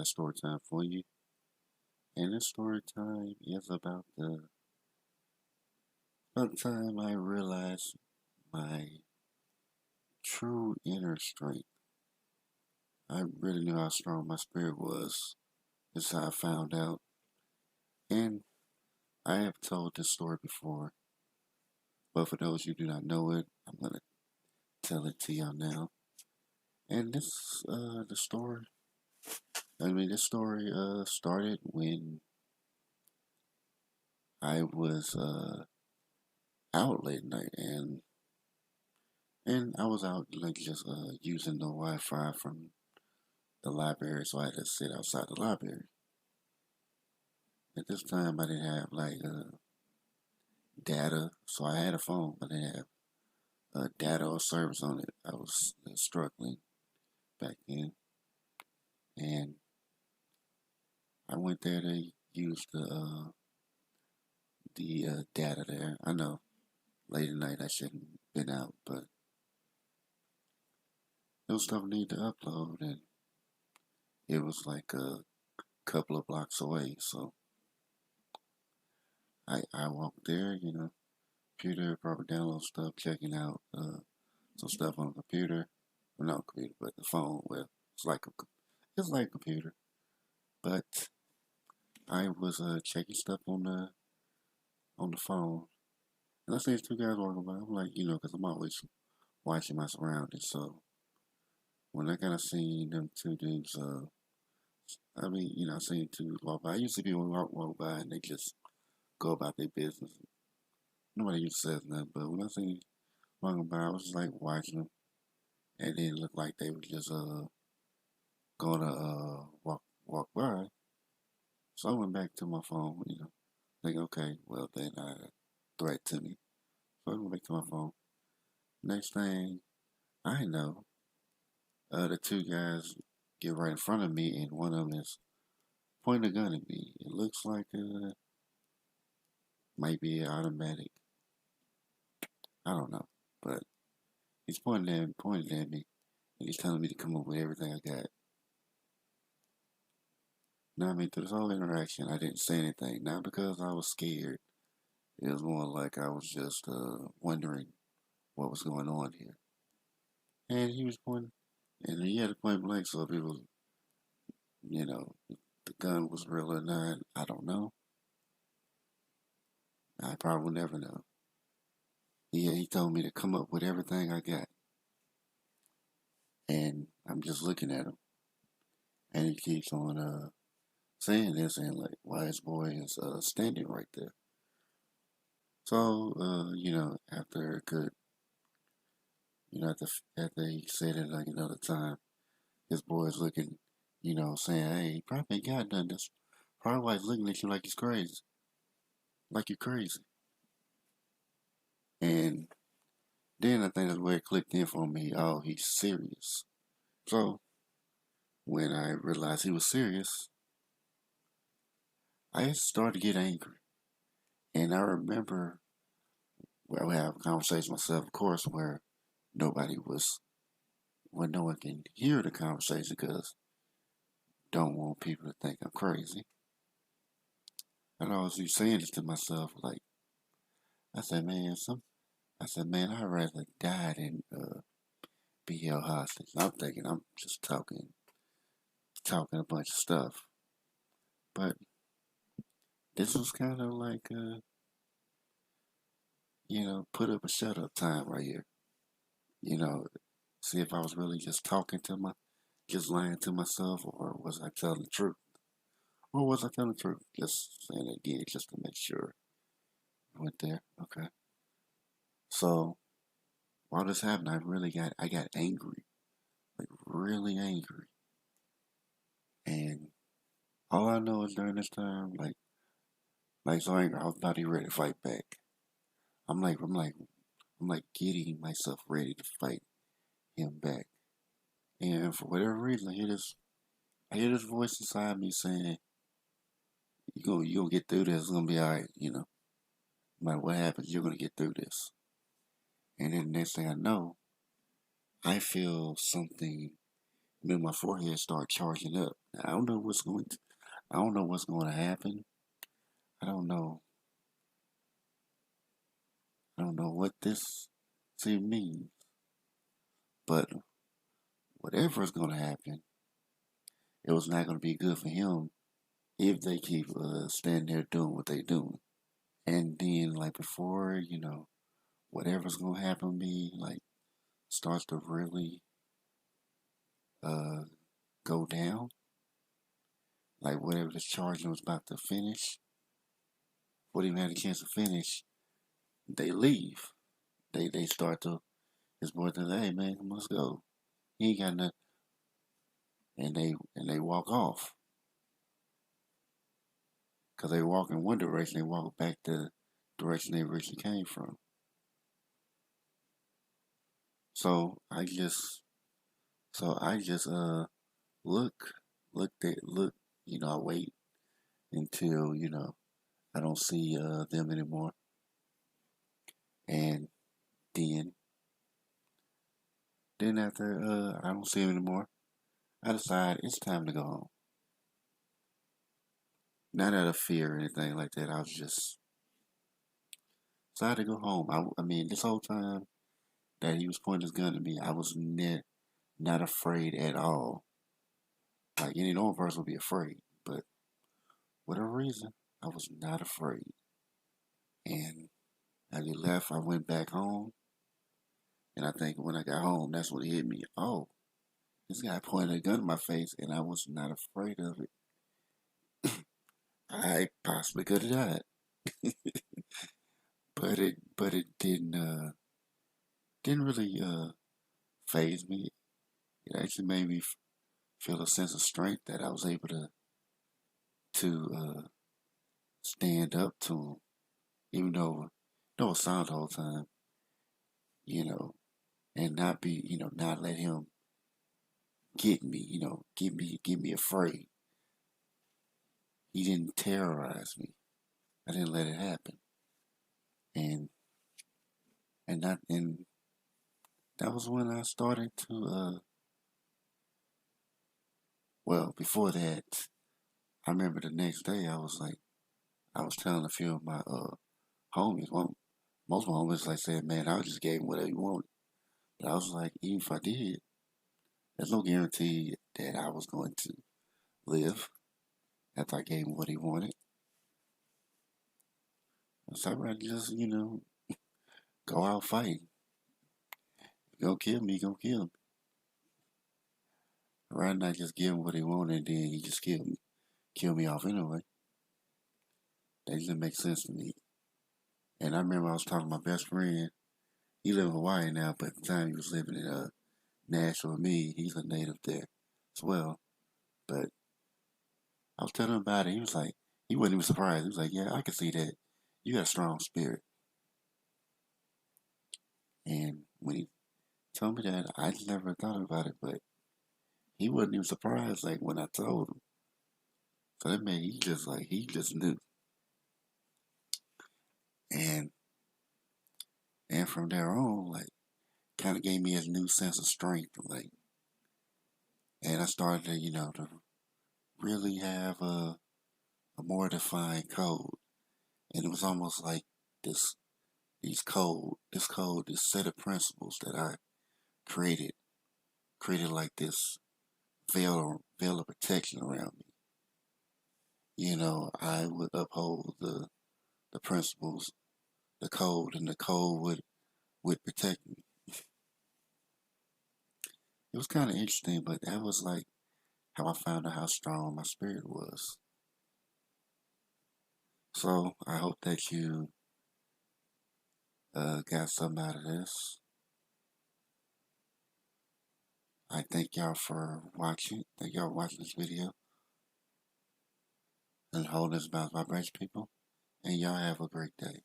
a story time for you. And this story time is about the time I realized my true inner strength. I really knew how strong my spirit was. This is how I found out. And I have told this story before, but for those who do not know it, I'm gonna tell it to y'all now. And the story. This story started when I was out late night, and I was out like just using the Wi-Fi from the library, so I had to sit outside the library. At this time, I didn't have data, so I had a phone, but I didn't have data or service on it. I was struggling back then, and I went there to use the data there. I know late at night I shouldn't been out, but those stuff need to upload, and it was like a couple of blocks away, so I walked there, computer, probably download stuff, checking out some stuff on the computer. Well, not computer, but the phone. Well, it's like a computer, but I was checking stuff on the phone, and I see these two guys walking by. I'm like, because I'm always watching my surroundings. So when I kind of seen them two dudes, I seen two walk by. I used to be when walk by and they just go about their business. Nobody used to say nothing, but when I seen walking by, I was just like watching them, and then it looked like they were just gonna walk by. So I went back to my phone, think, okay, well then threat to me. So I went back to my phone. Next thing I know, the two guys get right in front of me, and one of them is pointing a gun at me. It looks like might be automatic. I don't know, but he's pointing at me, and he's telling me to come up with everything I got. Now, through this whole interaction, I didn't say anything. Not because I was scared. It was more like I was just wondering what was going on here. And he was pointing, and he had a point blank, so if it was, the gun was real or not, I don't know. I probably will never know. He told me to come up with everything I got. And I'm just looking at him. And he keeps on saying this and like, why his boy is standing right there. So, after a good, after he said it like another time, his boy is looking, saying, hey, he probably ain't got nothing. That's probably why he's looking at you like he's crazy. Like you're crazy. And then I think that's where it clicked in for me. Oh, he's serious. So, when I realized he was serious, I started to get angry. And I remember I would have a conversation myself, of course, where nobody was, where no one can hear the conversation because don't want people to think I'm crazy. And I was saying this to myself, like, I said, man, I'd rather die than be held hostage. I'm thinking I'm just talking a bunch of stuff. But this was kind of like, put up a shut up time right here. You know, see if I was really just lying to myself, or was I telling the truth? Or was I telling the truth? Just saying it again, just to make sure. I went there. Okay. So while this happened, I got angry, like really angry. And all I know is during this time, so angry, I was about to be ready to fight back. I'm like, I'm like, I'm like getting myself ready to fight him back. And for whatever reason, I hear this voice inside me saying, you gonna get through this. It's gonna be all right. No matter what happens, you're gonna get through this." And then the next thing I know, I feel something then my forehead started charging up. I don't know what's going to, I don't know what's going to happen. I don't know. I don't know what this means. But whatever is going to happen, it was not going to be good for him if they keep standing there doing what they're doing. And then, like before, whatever's going to happen to me, like starts to really uh, go down, like whatever this charging was about to finish, before they even had a chance to finish, they leave. They start to, his boy says, hey man, let's go. He ain't got nothing. And they walk off. Because they walk in one direction, they walk back the direction they originally came from. So I just look, I wait until, I don't see them anymore. And then after I don't see them anymore, I decide it's time to go home. Not out of fear or anything like that. I was just decided to go home. I mean, this whole time that he was pointing his gun at me, I was not afraid at all. Like any normal person would be afraid, but whatever reason, I was not afraid. And as he left, I went back home, and I think when I got home, that's when it hit me. Oh, this guy pointed a gun in my face, and I was not afraid of it. I possibly could have died, but it didn't really phase me. It actually made me feel a sense of strength that I was able to stand up to him, even though it was silent the whole time, you know, and not be, not let him get me, get me afraid. He didn't terrorize me. I didn't let it happen, and that was when I started to well, before that, I remember the next day I was telling a few of my homies. Most of my homies like said, "Man, I just gave him whatever he wanted." But I was like, even if I did, there's no guarantee that I was going to live after I gave him what he wanted. So I'd rather just, go out fighting. Go kill me, go kill me. I'd rather not just give him what he wanted and then he just kill me off anyway. That doesn't make sense to me. And I remember I was talking to my best friend. He lives in Hawaii now, but at the time he was living in Nashville with me. He's a native there as well. But I was telling him about it. He was like, he wasn't even surprised. He was like, yeah, I can see that. You got a strong spirit. And when he told me that, I just never thought about it, but he wasn't even surprised like when I told him. So that made he just knew. And from there on, like kind of gave me a new sense of strength, like, and I started to, to really have a more defined code, and it was almost like this this set of principles that I created like this veil of protection around me. I would uphold the principles, the code, and the code would protect me. It was kind of interesting, but that was like how I found out how strong my spirit was. So I hope that you got something out of this. I thank y'all for watching. Thank y'all for watching this video and holding this about vibration, people. And y'all have a great day.